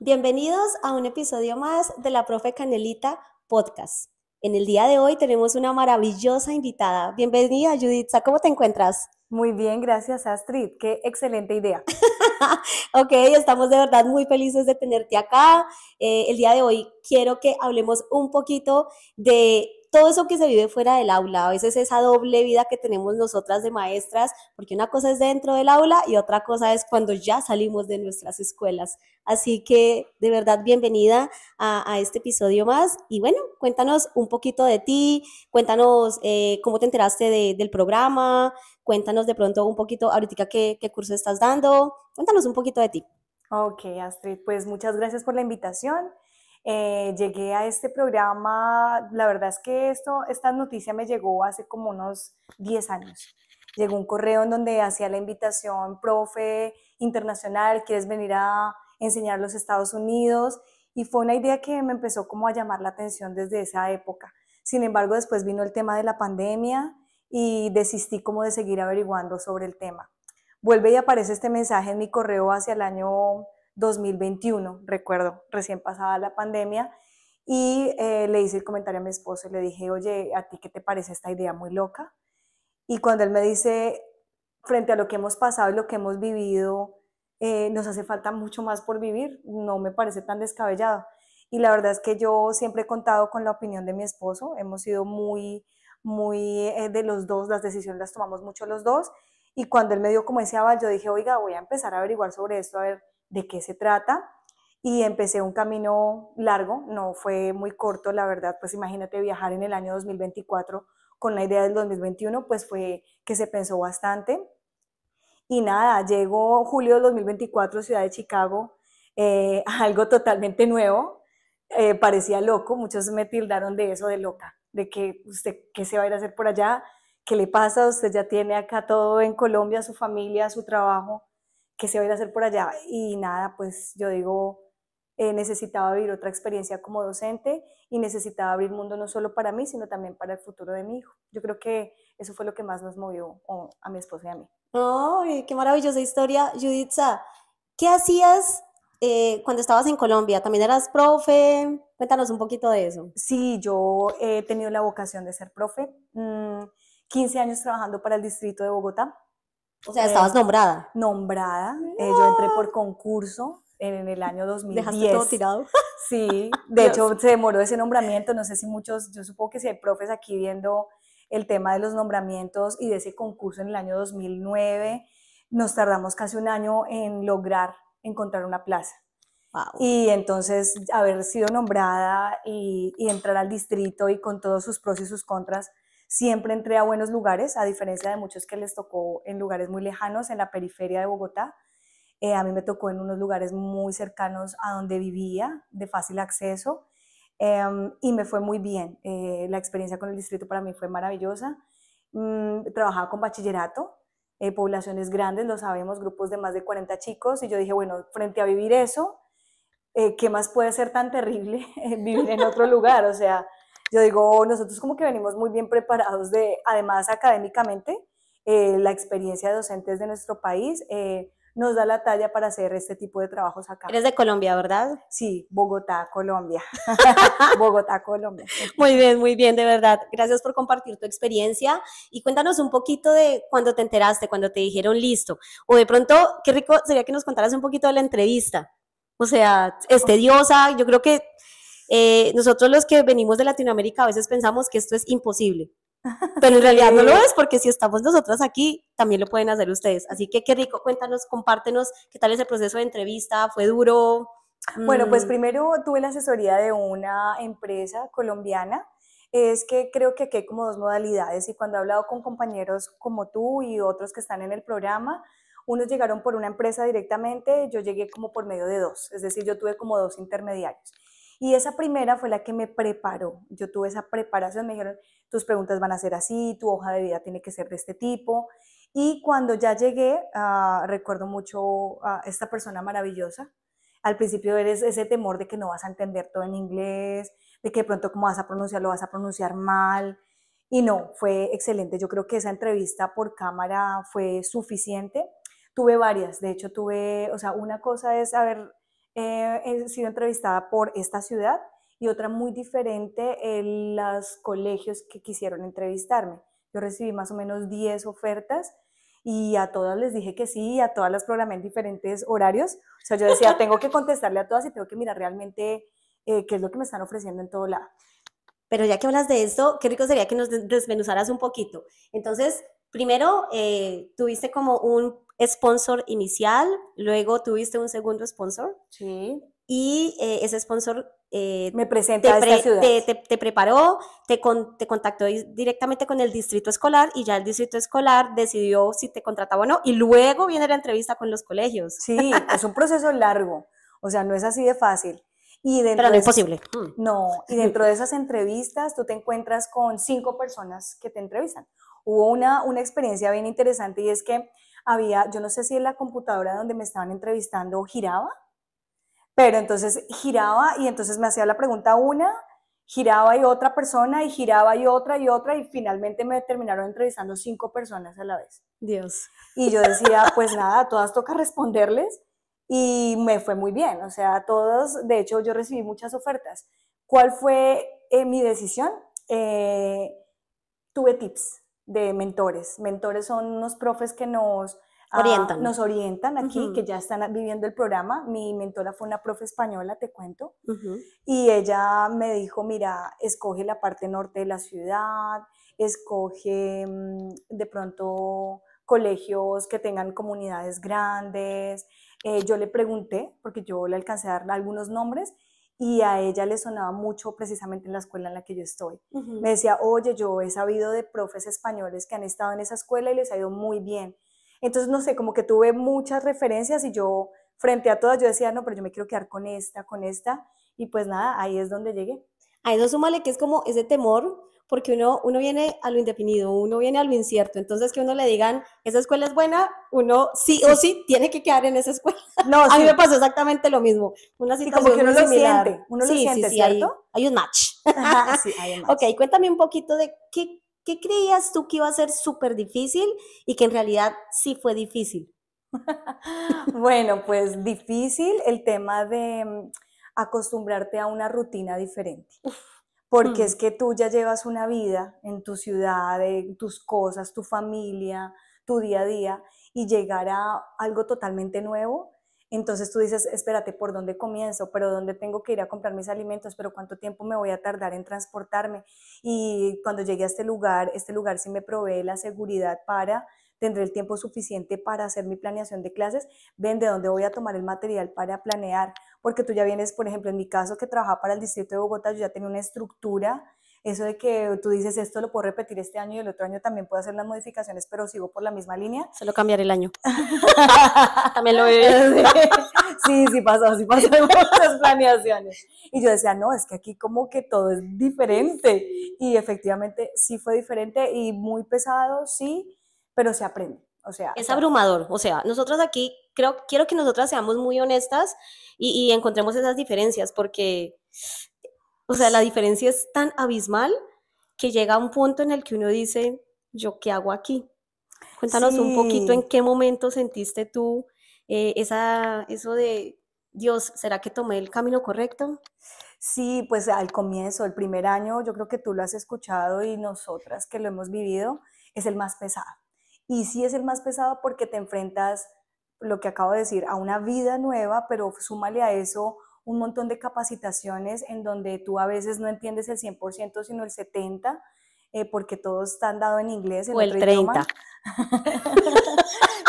Bienvenidos a un episodio más de la Profe Canelita Podcast. En el día de hoy tenemos una maravillosa invitada. Bienvenida, Juditza, ¿cómo te encuentras? Muy bien, gracias Astrid, qué excelente idea. Ok, estamos de verdad muy felices de tenerte acá. El día de hoy quiero que hablemos un poquito de todo eso que se vive fuera del aula, a veces esa doble vida que tenemos nosotras de maestras, porque una cosa es dentro del aula y otra cosa es cuando ya salimos de nuestras escuelas. Así que de verdad bienvenida a este episodio más y bueno, cuéntanos un poquito de ti, cuéntanos cómo te enteraste del programa, cuéntanos de pronto un poquito ahorita qué curso estás dando. Cuéntanos un poquito de ti. Ok, Astrid, pues muchas gracias por la invitación. Llegué a este programa, la verdad es que esta noticia me llegó hace como unos 10 años. Llegó un correo en donde hacía la invitación, profe internacional, ¿quieres venir a enseñar los Estados Unidos? Y fue una idea que me empezó como a llamar la atención desde esa época. Sin embargo, después vino el tema de la pandemia y desistí como de seguir averiguando sobre el tema. Vuelve y aparece este mensaje en mi correo hacia el año 2021, recuerdo, recién pasada la pandemia, y le hice el comentario a mi esposo y le dije, oye, ¿a ti qué te parece esta idea muy loca? Y cuando él me dice, frente a lo que hemos pasado y lo que hemos vivido, nos hace falta mucho más por vivir, no me parece tan descabellado. Y la verdad es que yo siempre he contado con la opinión de mi esposo, hemos sido muy de los dos, las decisiones las tomamos mucho los dos, y cuando él me dio como ese aval, yo dije, oiga, voy a empezar a averiguar sobre esto, a ver de qué se trata, y empecé un camino largo, no fue muy corto, la verdad, pues imagínate viajar en el año 2024 con la idea del 2021, pues fue que se pensó bastante. Y nada, llegó julio del 2024, ciudad de Chicago, algo totalmente nuevo, parecía loco, muchos me tildaron de eso, de loca, de que usted, ¿qué se va a ir a hacer por allá? ¿Qué le pasa? Usted ya tiene acá todo en Colombia, su familia, su trabajo, ¿qué se va a ir a hacer por allá? Y nada, pues yo digo, necesitaba vivir otra experiencia como docente y necesitaba abrir mundo no solo para mí, sino también para el futuro de mi hijo. Yo creo que eso fue lo que más nos movió a mi esposo y a mí. ¡Ay, qué maravillosa historia, Juditza! ¿Qué hacías cuando estabas en Colombia? ¿También eras profe? Cuéntanos un poquito de eso. Sí, yo he tenido la vocación de ser profe, 15 años trabajando para el distrito de Bogotá, O sea, estabas eh, nombrada. nombrada, yo entré ¡Ah! por concurso en el año ¿Dejaste todo 2010. tirado? Sí, de Dios. hecho se demoró ese nombramiento, no sé si muchos, yo supongo que si hay profes aquí viendo el tema de los nombramientos y de ese concurso en el año 2009, nos tardamos casi un año en lograr encontrar una plaza. Wow. Y entonces haber sido nombrada y entrar al distrito y con todos sus pros y sus contras, siempre entré a buenos lugares, a diferencia de muchos que les tocó en lugares muy lejanos, en la periferia de Bogotá. A mí me tocó en unos lugares muy cercanos a donde vivía, de fácil acceso, y me fue muy bien. La experiencia con el distrito para mí fue maravillosa. Trabajaba con bachillerato, poblaciones grandes, lo sabemos, grupos de más de 40 chicos, y yo dije, bueno, frente a vivir eso, ¿qué más puede ser tan terrible vivir en otro lugar? O sea, yo digo, nosotros como que venimos muy bien preparados además académicamente, la experiencia de docentes de nuestro país nos da la talla para hacer este tipo de trabajos acá. Eres de Colombia, ¿verdad? Sí, Bogotá, Colombia. Bogotá, Colombia. Muy bien, de verdad. Gracias por compartir tu experiencia y cuéntanos un poquito de cuando te enteraste, cuando te dijeron listo. O de pronto, qué rico sería que nos contaras un poquito de la entrevista. O sea, es tediosa. Yo creo que nosotros los que venimos de Latinoamérica a veces pensamos que esto es imposible. Pero en realidad no lo Sí. es porque si estamos nosotras aquí, también lo pueden hacer ustedes. Así que qué rico, cuéntanos, compártenos qué tal es el proceso de entrevista, fue duro. Bueno, pues Mm, primero tuve la asesoría de una empresa colombiana. Es que creo que aquí hay como dos modalidades y cuando he hablado con compañeros como tú y otros que están en el programa, unos llegaron por una empresa directamente, yo llegué como por medio de dos, es decir, yo tuve como dos intermediarios. Y esa primera fue la que me preparó, yo tuve esa preparación, me dijeron, tus preguntas van a ser así, tu hoja de vida tiene que ser de este tipo. Y cuando ya llegué, recuerdo mucho a esta persona maravillosa, al principio eres ese temor de que no vas a entender todo en inglés, de que de pronto como vas a pronunciar lo vas a pronunciar mal. Y no, fue excelente. Yo creo que esa entrevista por cámara fue suficiente. Tuve varias, de hecho tuve, o sea, una cosa es haber he sido entrevistada por esta ciudad y otra muy diferente en los colegios que quisieron entrevistarme. Yo recibí más o menos 10 ofertas y a todas les dije que sí, y a todas las programé en diferentes horarios. O sea, yo decía, tengo que contestarle a todas y tengo que mirar realmente qué es lo que me están ofreciendo en todo lado. Pero ya que hablas de esto, qué rico sería que nos desmenuzaras un poquito. Entonces, primero tuviste como un sponsor inicial, luego tuviste un segundo sponsor Sí. y ese sponsor me presenta a esta ciudad. Te preparó, te contactó directamente con el distrito escolar y ya el distrito escolar decidió si te contrataba o no y luego viene la entrevista con los colegios. Sí, es un proceso largo, o sea, no es así de fácil. Y dentro Pero no de imposible. No, y dentro de esas entrevistas tú te encuentras con 5 personas que te entrevistan. Hubo una experiencia bien interesante y es que había, yo no sé si en la computadora donde me estaban entrevistando giraba, pero entonces giraba y entonces me hacía la pregunta una, giraba y otra persona y giraba y otra y finalmente me terminaron entrevistando 5 personas a la vez. Dios. Y yo decía, pues nada, a todas toca responderles y me fue muy bien, o sea, a todos, de hecho yo recibí muchas ofertas. ¿Cuál fue mi decisión? Tuve tips de mentores. Mentores son unos profes que nos orientan aquí, que ya están viviendo el programa. Mi mentora fue una profe española, te cuento, y ella me dijo, mira, escoge la parte norte de la ciudad, escoge de pronto colegios que tengan comunidades grandes. Yo le pregunté, porque yo le alcancé a dar algunos nombres, y a ella le sonaba mucho precisamente en la escuela en la que yo estoy. Me decía, oye, yo he sabido de profes españoles que han estado en esa escuela y les ha ido muy bien. Entonces, no sé, como que tuve muchas referencias y yo, frente a todas, yo decía, no, pero yo me quiero quedar con esta, y pues nada, ahí es donde llegué. A eso súmale que es como ese temor, porque uno viene a lo indefinido, uno viene a lo incierto, entonces que uno le digan, esa escuela es buena, uno sí o sí tiene que quedar en esa escuela. No, a sí. mí me pasó exactamente lo mismo, una Sí, situación como que muy similar. Uno lo siente, Sí, ¿cierto? hay un match. Ajá, sí, hay un match. Ok, cuéntame un poquito de qué creías tú que iba a ser súper difícil y que en realidad sí fue difícil. Bueno, pues difícil el tema de acostumbrarte a una rutina diferente. Porque es que tú ya llevas una vida en tu ciudad, tus cosas, tu familia, tu día a día, y llegar a algo totalmente nuevo. Entonces tú dices, espérate, ¿por dónde comienzo? ¿Pero dónde tengo que ir a comprar mis alimentos? ¿Pero cuánto tiempo me voy a tardar en transportarme? Y cuando llegué a este lugar sí me provee la seguridad para, tendré el tiempo suficiente para hacer mi planeación de clases, ven de dónde voy a tomar el material para planear, porque tú ya vienes, por ejemplo, en mi caso que trabajaba para el distrito de Bogotá, yo ya tenía una estructura, eso de que tú dices, esto lo puedo repetir este año y el otro año también puedo hacer las modificaciones, pero sigo por la misma línea. Solo cambiar el año. También lo viví. Sí pasó en muchas planeaciones. Y yo decía, no, es que aquí como que todo es diferente. Y efectivamente sí fue diferente y muy pesado, sí, pero se aprende. O sea, es abrumador, o sea, nosotros aquí quiero que nosotras seamos muy honestas y encontremos esas diferencias porque, o sea, la diferencia es tan abismal que llega a un punto en el que uno dice, ¿yo qué hago aquí? Cuéntanos un poquito en qué momento sentiste tú eso de, Dios, ¿será que tomé el camino correcto? Sí, pues al comienzo, el primer año, yo creo que tú lo has escuchado y nosotras que lo hemos vivido, es el más pesado. Y sí es el más pesado porque te enfrentas, lo que acabo de decir, a una vida nueva, pero súmale a eso un montón de capacitaciones en donde tú a veces no entiendes el 100%, sino el 70%, porque todo está dado en inglés, en O el otro 30. idioma.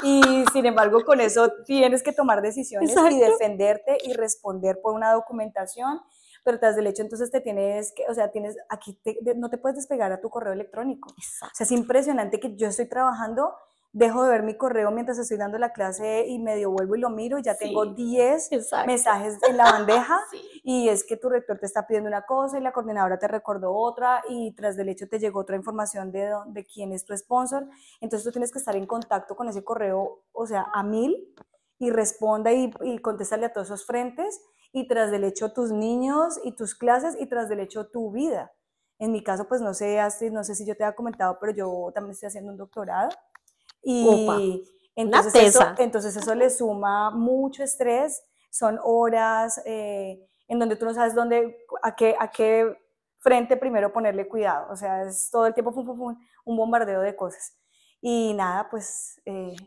Y sin embargo, con eso tienes que tomar decisiones. Exacto. Y defenderte y responder por una documentación, pero tras del hecho entonces te tienes que, o sea, no te puedes despegar a tu correo electrónico. Exacto. O sea, es impresionante que yo estoy trabajando, dejo de ver mi correo mientras estoy dando la clase y medio vuelvo y lo miro y ya tengo 10 mensajes en la bandeja. Y es que tu rector te está pidiendo una cosa y la coordinadora te recordó otra y tras del hecho te llegó otra información de quién es tu sponsor. Entonces tú tienes que estar en contacto con ese correo, o sea, a 1000, y responda y contestarle a todos esos frentes, y tras del hecho tus niños y tus clases, y tras del hecho tu vida. En mi caso, pues no sé, Astrid, no sé si yo te había comentado, pero yo también estoy haciendo un doctorado. Y Opa, entonces eso le suma mucho estrés, son horas en donde tú no sabes a qué frente primero ponerle cuidado, o sea, es todo el tiempo un bombardeo de cosas. Y nada, pues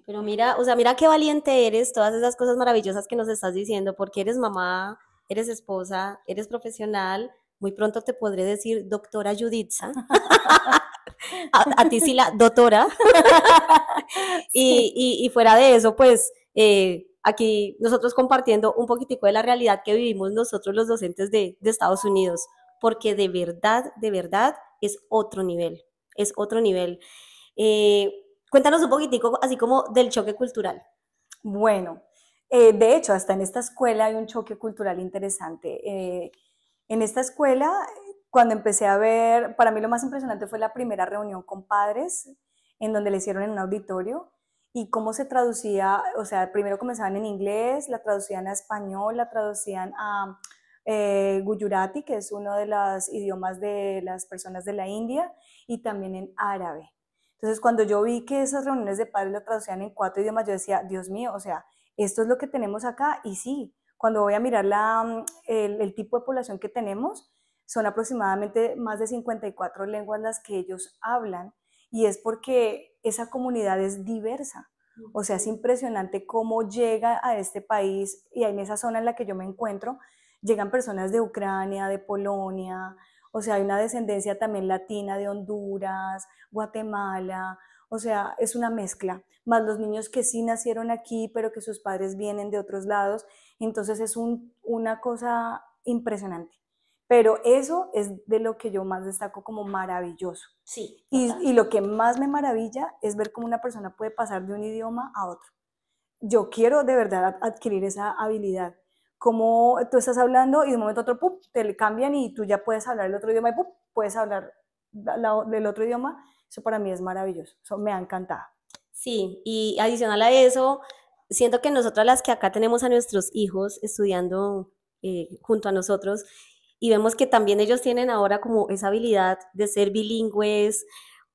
Pero mira, o sea, mira qué valiente eres, todas esas cosas maravillosas que nos estás diciendo, porque eres mamá, eres esposa, eres profesional. Muy pronto te podré decir doctora Juditza. A ti sí la doctora. sí, Y fuera de eso, pues aquí nosotros compartiendo un poquitico de la realidad que vivimos nosotros los docentes de Estados Unidos, porque de verdad es otro nivel. Eh, Cuéntanos un poquitico así como del choque cultural. bueno, de hecho, hasta en esta escuela hay un choque cultural interesante. En esta escuela, cuando empecé a ver, para mí lo más impresionante fue la primera reunión con padres, en donde le hicieron en un auditorio, y cómo se traducía, o sea, primero comenzaban en inglés, la traducían a español, la traducían a Gujarati, que es uno de los idiomas de las personas de la India, y también en árabe. Entonces, cuando yo vi que esas reuniones de padres lo traducían en 4 idiomas, yo decía, Dios mío, o sea, esto es lo que tenemos acá. Y sí, cuando voy a mirar el tipo de población que tenemos, son aproximadamente más de 54 lenguas las que ellos hablan. Y es porque esa comunidad es diversa. O sea, es impresionante cómo llega a este país y en esa zona en la que yo me encuentro, llegan personas de Ucrania, de Polonia, o sea, hay una descendencia también latina de Honduras, Guatemala, o sea, es una mezcla, más los niños que sí nacieron aquí, pero que sus padres vienen de otros lados, entonces es una cosa impresionante. Pero eso es de lo que yo más destaco como maravilloso. Sí, Y total. lo que más me maravilla es ver cómo una persona puede pasar de un idioma a otro. Yo quiero de verdad adquirir esa habilidad. Como tú estás hablando y de un momento a otro ¡pum!, te le cambian y tú ya puedes hablar el otro idioma y ¡pum!, puedes hablar del otro idioma. Eso para mí es maravilloso. Eso me ha encantado. Sí, y adicional a eso, siento que nosotras las que acá tenemos a nuestros hijos estudiando junto a nosotros y vemos que también ellos tienen ahora como esa habilidad de ser bilingües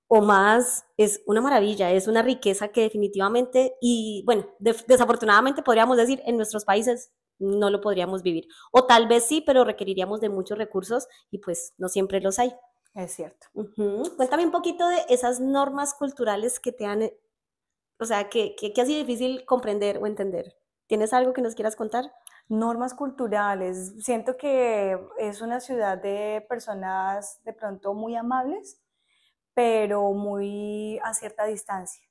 o más, es una maravilla, es una riqueza que definitivamente y bueno, desafortunadamente podríamos decir en nuestros países no lo podríamos vivir. O tal vez sí, pero requeriríamos de muchos recursos y pues no siempre los hay. Es cierto. Cuéntame un poquito de esas normas culturales que te han, o sea, que ha sido difícil comprender o entender. ¿Tienes algo que nos quieras contar? Normas culturales. Siento que es una ciudad de personas de pronto muy amables, pero muy a cierta distancia.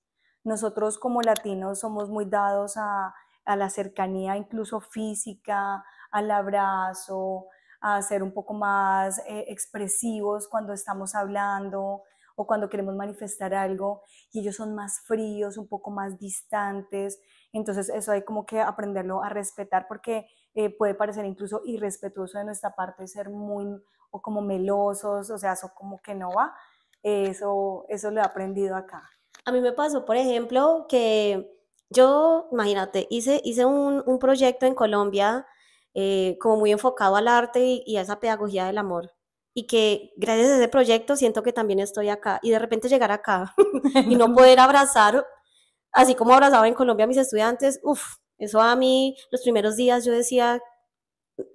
Nosotros como latinos somos muy dados a la cercanía, incluso física, al abrazo, a ser un poco más expresivos cuando estamos hablando o cuando queremos manifestar algo, y ellos son más fríos, un poco más distantes. Entonces eso hay como que aprenderlo a respetar, porque puede parecer incluso irrespetuoso de nuestra parte ser muy o como melosos, o sea, eso como que no va. Eso lo he aprendido acá. A mí me pasó, por ejemplo, que yo, imagínate, hice un proyecto en Colombia como muy enfocado al arte y a esa pedagogía del amor. Y que gracias a ese proyecto siento que también estoy acá. Y de repente llegar acá y no poder abrazar, así como abrazaba en Colombia a mis estudiantes, uff, eso a mí los primeros días yo decía,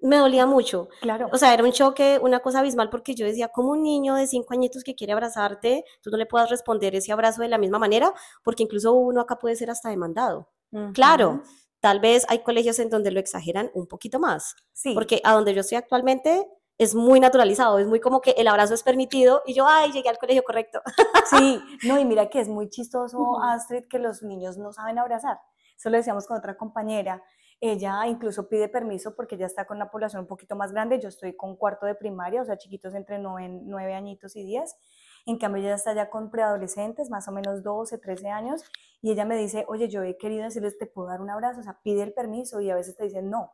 me dolía mucho. Claro. O sea, era un choque, una cosa abismal, porque yo decía, como un niño de 5 añitos que quiere abrazarte, tú no le puedas responder ese abrazo de la misma manera, porque incluso uno acá puede ser hasta demandado. Claro, Ujú. tal vez hay colegios en donde lo exageran un poquito más, Sí, porque a donde yo estoy actualmente es muy naturalizado, es muy como que el abrazo es permitido y yo, ay, llegué al colegio correcto. sí. No, y mira que es muy chistoso, Ujú. Astrid, que los niños no saben abrazar. Eso lo decíamos con otra compañera. Ella incluso pide permiso porque ya está con una población un poquito más grande. Yo estoy con cuarto de primaria, o sea, chiquitos entre 9 añitos y 10. En cambio, ella está ya con preadolescentes, más o menos 12, 13 años. Y ella me dice, oye, yo he querido decirles, ¿te puedo dar un abrazo? O sea, pide el permiso, y a veces te dicen no.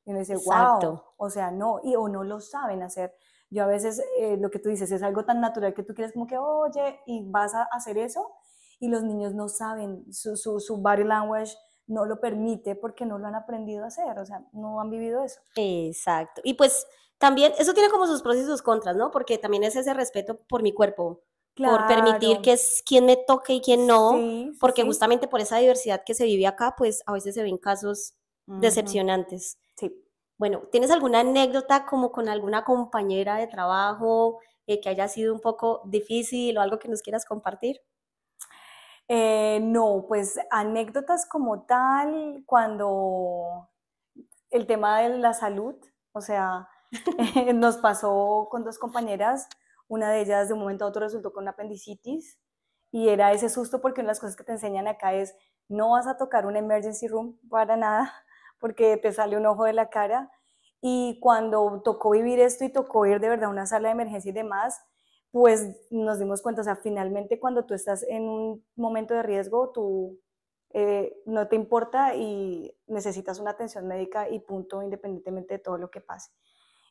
Y uno dice, wow, Exacto. o sea, no, o no lo saben hacer. Yo a veces, lo que tú dices, es algo tan natural que tú quieres como que, oye, y vas a hacer eso, y los niños no saben, su body language no lo permite porque no lo han aprendido a hacer, o sea, no han vivido eso. Exacto. Y pues también eso tiene como sus pros y sus contras, ¿no? Porque también es ese respeto por mi cuerpo, por permitir que Claro, es quién me toque y quién no, sí, sí, porque sí. justamente por esa diversidad que se vive acá, pues a veces se ven casos Ujú. decepcionantes. Sí. Bueno, ¿tienes alguna anécdota como con alguna compañera de trabajo que haya sido un poco difícil o algo que nos quieras compartir? No, pues anécdotas como tal, cuando el tema de la salud, o sea, nos pasó con dos compañeras, una de ellas de un momento a otro resultó con una apendicitis y era ese susto porque una de las cosas que te enseñan acá es no vas a tocar un emergency room para nada porque te sale un ojo de la cara y cuando tocó vivir esto y tocó ir de verdad a una sala de emergencia y demás, pues nos dimos cuenta, o sea, finalmente cuando tú estás en un momento de riesgo, tú no te importa y necesitas una atención médica y punto, independientemente de todo lo que pase.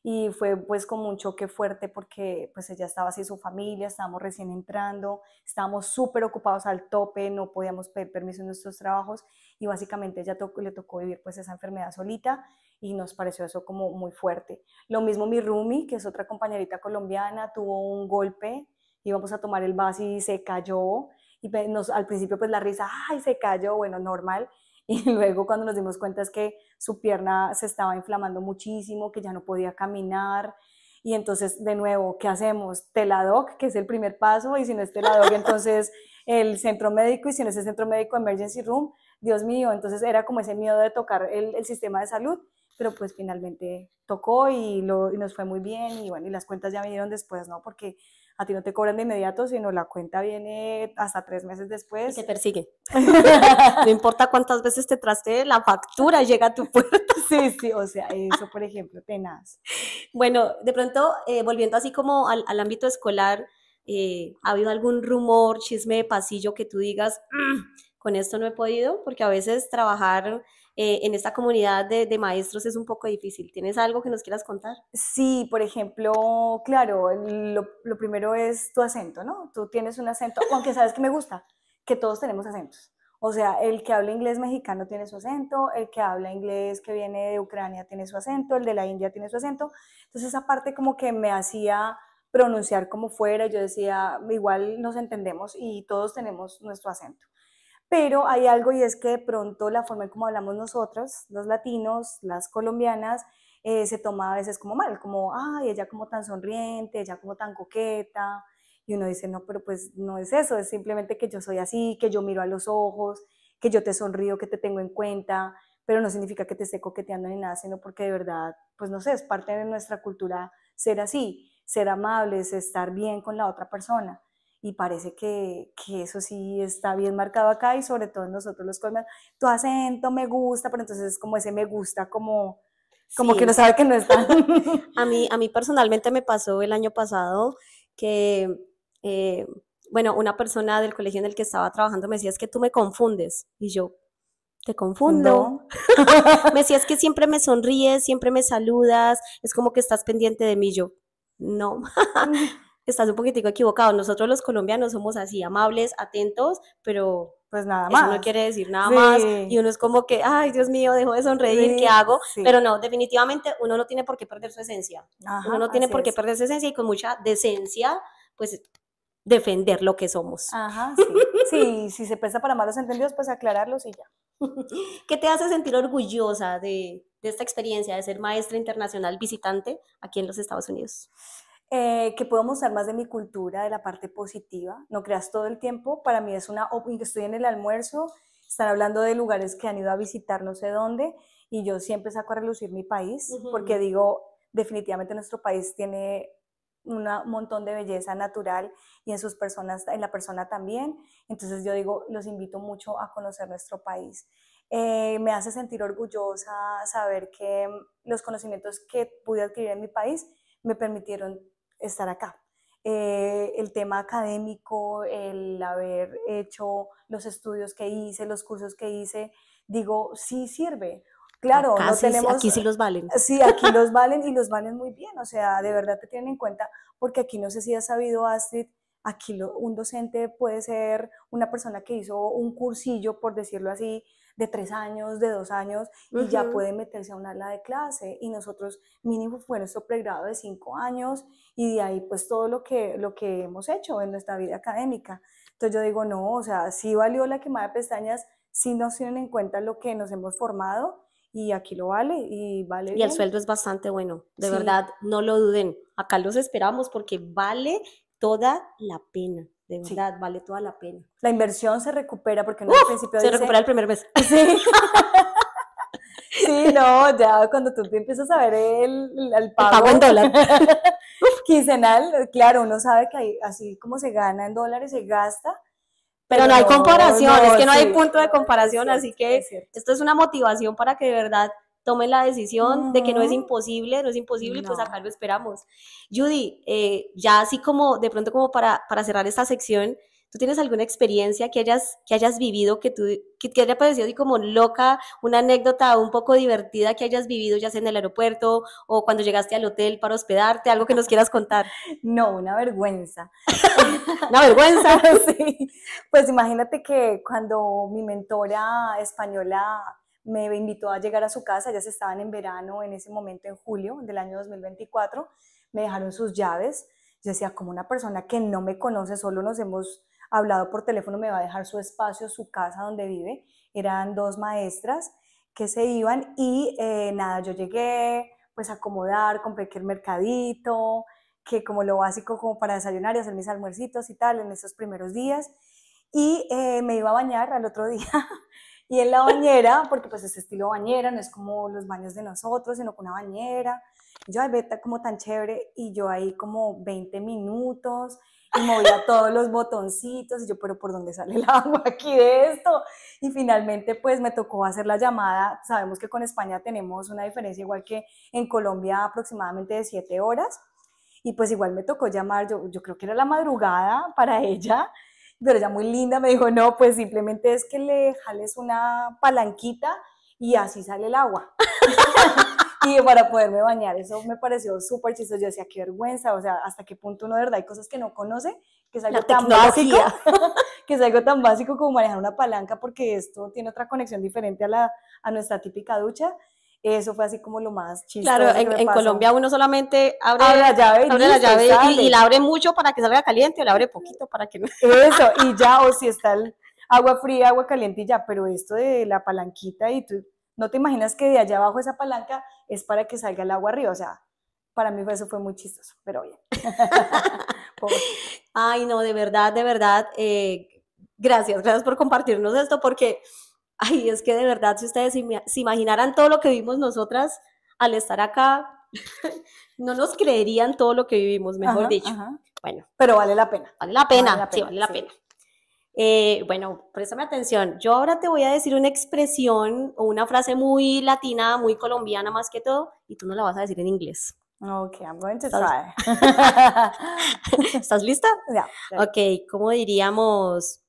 Y fue pues como un choque fuerte porque pues ella estaba así, su familia, estábamos recién entrando, estábamos súper ocupados al tope, no podíamos pedir permiso en nuestros trabajos y básicamente ella le tocó vivir pues esa enfermedad solita y nos pareció eso como muy fuerte. Lo mismo mi roomie, que es otra compañerita colombiana, tuvo un golpe, íbamos a tomar el bus y se cayó y al principio pues la risa, ay, se cayó, bueno, normal, y luego cuando nos dimos cuenta es que su pierna se estaba inflamando muchísimo, que ya no podía caminar, y entonces de nuevo, ¿qué hacemos? Teladoc, que es el primer paso, y si no es Teladoc, entonces el centro médico, y si no es el centro médico, emergency room, Dios mío, entonces era como ese miedo de tocar el sistema de salud, pero pues finalmente tocó y nos fue muy bien, y bueno, y las cuentas ya vinieron después, ¿no? Porque a ti no te cobran de inmediato, sino la cuenta viene hasta 3 meses Y te después. persigue. No importa cuántas veces te traste, la factura llega a tu puerta. Sí, sí, o sea, eso, por ejemplo, tenaz. Bueno, de pronto, volviendo así como al ámbito escolar, ¿ha habido algún rumor, chisme de pasillo que tú digas, con esto no he podido? Porque a veces trabajar en esta comunidad de maestros es un poco difícil. ¿Tienes algo que nos quieras contar? Sí, por ejemplo, claro, lo primero es tu acento, ¿no? Tú tienes un acento, aunque sabes que me gusta, que todos tenemos acentos. O sea, el que habla inglés mexicano tiene su acento, el que habla inglés que viene de Ucrania tiene su acento, el de la India tiene su acento. Entonces esa parte como que me hacía pronunciar como fuera, yo decía, igual nos entendemos y todos tenemos nuestro acento. Pero hay algo y es que de pronto la forma en cómo hablamos nosotros, los latinos, las colombianas, se toma a veces como mal, como, ay, ella como tan sonriente, ella como tan coqueta, y uno dice, no, pero pues no es eso, es simplemente que yo soy así, que yo miro a los ojos, que yo te sonrío, que te tengo en cuenta, pero no significa que te esté coqueteando ni nada, sino porque de verdad, pues no sé, es parte de nuestra cultura ser así, ser amables, estar bien con la otra persona y parece que eso sí está bien marcado acá y sobre todo en nosotros los colombianos. Tu acento me gusta, pero entonces es como ese me gusta, como que no Sí, sabe que no está. a mí personalmente me pasó el año pasado que, eh, bueno, una persona del colegio en el que estaba trabajando me decía, es que tú me confundes. Y yo, te confundo. No. Me decía, es que siempre me sonríes, siempre me saludas, es como que estás pendiente de mí. Yo, no, estás un poquitico equivocado. Nosotros los colombianos somos así, amables, atentos, pero Pues nada eso no más. quiere decir nada más. Y Sí, uno es como que, ay, Dios mío, dejo de sonreír, ¿qué sí, hago? Pero sí. no, definitivamente uno no tiene por qué perder su esencia. Uno Ajá, no tiene así por qué es. perder su esencia y con mucha decencia, pues, defender lo que somos. Ajá, sí. Sí, si se presta para malos entendidos, pues aclararlos y ya. ¿Qué te hace sentir orgullosa de esta experiencia de ser maestra internacional visitante aquí en los Estados Unidos? Que puedo mostrar más de mi cultura, de la parte positiva. No creas todo el tiempo. Para mí es estoy en el almuerzo, están hablando de lugares que han ido a visitar no sé dónde, y yo siempre saco a relucir mi país, porque Ujú. digo, definitivamente nuestro país tiene un montón de belleza natural y en sus personas, en la persona también. Entonces yo digo, los invito mucho a conocer nuestro país. Me hace sentir orgullosa saber que los conocimientos que pude adquirir en mi país me permitieron estar acá. El tema académico, el haber hecho los estudios que hice, los cursos que hice, digo, sí sirve. Claro, Acá no sí, tenemos, aquí sí los valen. sí, aquí los valen y los valen muy bien, o sea, de verdad te tienen en cuenta, porque aquí no sé si has sabido, Astrid, aquí un docente puede ser una persona que hizo un cursillo, por decirlo así, de 3 años, de 2 años, y ya Ujú. puede meterse a un ala de clase, y nosotros mínimo fue nuestro pregrado de 5 años, y de ahí pues todo lo que hemos hecho en nuestra vida académica. Entonces yo digo, no, o sea, sí valió la quemada de pestañas, sí nos tienen en cuenta lo que nos hemos formado y aquí lo vale y vale Y el bien. sueldo es bastante bueno, de Sí, verdad, no lo duden. Acá los esperamos porque vale toda la pena, de sí. verdad, vale toda la pena. La inversión se recupera porque uno al Uf, principio se recupera dice, el primer mes. sí, sí, no, ya cuando tú empiezas a ver el El pago en pago dólar. quincenal, claro, uno sabe que así como se gana en dólares, se gasta, Pero pero no hay no, comparación, es no, que no hay sí, punto de comparación, así que es cierto. esto es una motivación para que de verdad tomen la decisión de que Ujú. no es imposible y pues acá No, lo esperamos. Judy, ya así como de pronto como para cerrar esta sección, ¿tú tienes alguna experiencia que hayas vivido que haya parecido así como loca, una anécdota un poco divertida que hayas vivido ya sea en el aeropuerto o cuando llegaste al hotel para hospedarte, algo que nos quieras contar? no, una vergüenza. Una vergüenza. Sí, pues imagínate que cuando mi mentora española me invitó a llegar a su casa, ya se estaban en verano en ese momento, en julio del año 2024, me dejaron sus llaves. Yo decía, como una persona que no me conoce, solo nos hemos hablado por teléfono, me va a dejar su espacio, su casa donde vive. Eran dos maestras que se iban y nada, yo llegué pues a acomodar, compré que el mercadito, que como lo básico como para desayunar y hacer mis almuercitos y tal en esos primeros días. Y me iba a bañar al otro día y en la bañera, porque pues es estilo bañera, no es como los baños de nosotros, sino con una bañera. Y yo, ay, vete como tan chévere, y yo ahí como 20 minutos y movía todos los botoncitos y yo, pero ¿por dónde sale el agua aquí de esto? Y finalmente pues me tocó hacer la llamada. Sabemos que con España tenemos una diferencia igual que en Colombia aproximadamente de 7 horas y pues igual me tocó llamar, yo creo que era la madrugada para ella, pero ella muy linda me dijo, no, pues simplemente es que le jales una palanquita y así sale el agua. Y para poderme bañar, eso me pareció súper chistoso. Yo decía, qué vergüenza, o sea, hasta qué punto uno de verdad hay cosas que no conoce, que es La algo tan básico, tecnología. que es algo tan básico como manejar una palanca, porque esto tiene otra conexión diferente a nuestra típica ducha. Eso fue así como lo más Claro, chistoso que me en pasó. Colombia uno solamente Abre la abre, llave y abre la listo, y llave y la sale. abre mucho para que salga caliente o la abre poquito para que no. Eso, y ya, o si está el agua fría, agua caliente y ya, pero esto de la palanquita y tú no te imaginas que de allá abajo esa palanca es para que salga el agua arriba, o sea, para mí eso fue muy chistoso, pero bien. Pobre. Ay, no, de verdad, gracias por compartirnos esto porque, ay, es que de verdad, si ustedes se imaginaran todo lo que vimos nosotras al estar acá, no nos creerían todo lo que vivimos, mejor Ajá, dicho. ajá. Bueno, Pero vale la pena, vale la vale pena, la sí, pena, vale la sí. pena. Bueno, préstame atención. Yo ahora te voy a decir una expresión o una frase muy latina, muy colombiana más que todo, y tú no la vas a decir en inglés. Okay, I'm going to ¿Estás, try. ¿Estás lista? Yeah, ready. Ok, ¿cómo diríamos?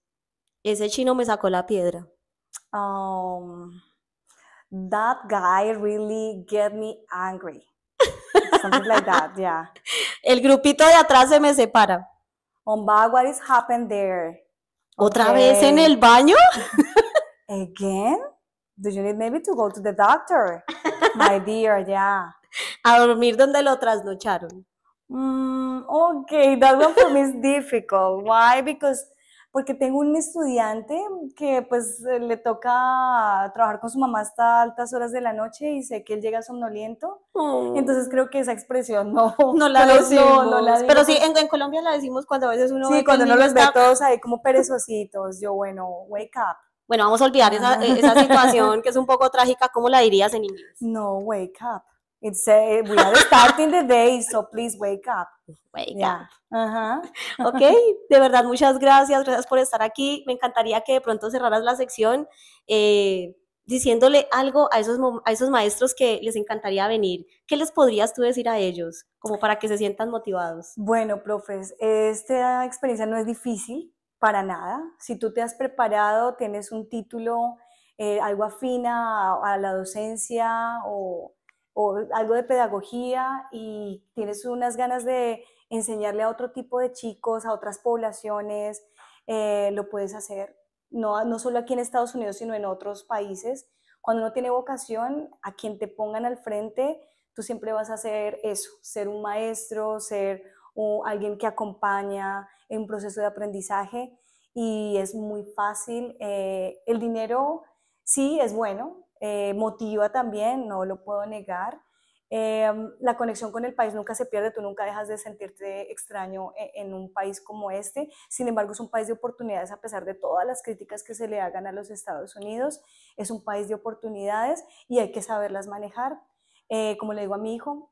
Ese chino me sacó la piedra. Um, that guy really get me angry. Something like that, yeah. El grupito de atrás se me separa. Omba, what is happened there? ¿Otra vez en el Okay. baño? Again? Do you need maybe to go to the doctor? My dear, yeah. A dormir donde lo trasnocharon. Okay, that one for me is difficult. Why? Because porque tengo un estudiante que pues le toca trabajar con su mamá hasta altas horas de la noche y sé que él llega somnoliento. Entonces Oh, creo que esa expresión no, no la yo no la decimos. Pero digo sí, pues en Colombia la decimos cuando a veces uno sí, ve que el cuando uno niño los ve está. todos ahí como perezositos, yo bueno, wake up. Bueno, vamos a olvidar esa situación que es un poco trágica. ¿Cómo la dirías en inglés? No, wake up. It's we are starting the day, so please wake up. Wake Yeah. up. Uh-huh. Ok, de verdad, muchas gracias por estar aquí. Me encantaría que de pronto cerraras la sección diciéndole algo a esos maestros que les encantaría venir. ¿Qué les podrías tú decir a ellos, como para que se sientan motivados? Bueno, profes, esta experiencia no es difícil para nada. Si tú te has preparado, tienes un título, algo afina a la docencia o algo de pedagogía y tienes unas ganas de enseñarle a otro tipo de chicos, a otras poblaciones, lo puedes hacer. No, no solo aquí en Estados Unidos, sino en otros países. Cuando uno tiene vocación, a quien te pongan al frente, tú siempre vas a hacer eso, ser un maestro, ser o alguien que acompaña en un proceso de aprendizaje y es muy fácil. El dinero sí es bueno, motiva también, no lo puedo negar. La conexión con el país nunca se pierde, tú nunca dejas de sentirte extraño en un país como este. Sin embargo, es un país de oportunidades a pesar de todas las críticas que se le hagan a los Estados Unidos. Es un país de oportunidades y hay que saberlas manejar. Como le digo a mi hijo,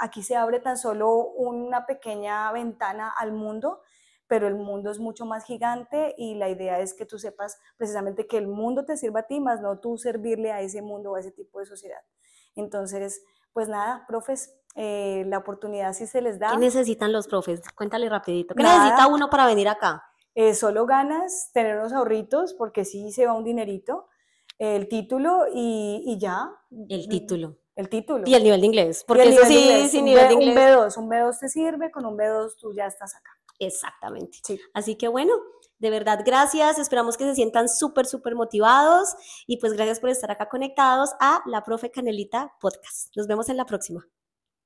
aquí se abre tan solo una pequeña ventana al mundo, pero el mundo es mucho más gigante y la idea es que tú sepas precisamente que el mundo te sirva a ti, más no tú servirle a ese mundo o a ese tipo de sociedad. Entonces, pues nada, profes, la oportunidad si se les ¿Qué da, necesitan los profes? Cuéntale rapidito. ¿Qué necesita nada, uno para venir acá? solo ganas, tener unos ahorritos, porque sí se va un dinerito, el título y ya, El título. el Y título. el nivel de inglés, Y el porque eso nivel de sí, inglés, sin nivel de Un inglés. B2, un B2 te sirve, con un B2 tú ya estás acá. Exactamente. Sí. Así que bueno, de verdad, gracias. Esperamos que se sientan súper, súper motivados y pues gracias por estar acá conectados a La Profe Canelita Podcast. Nos vemos en la próxima.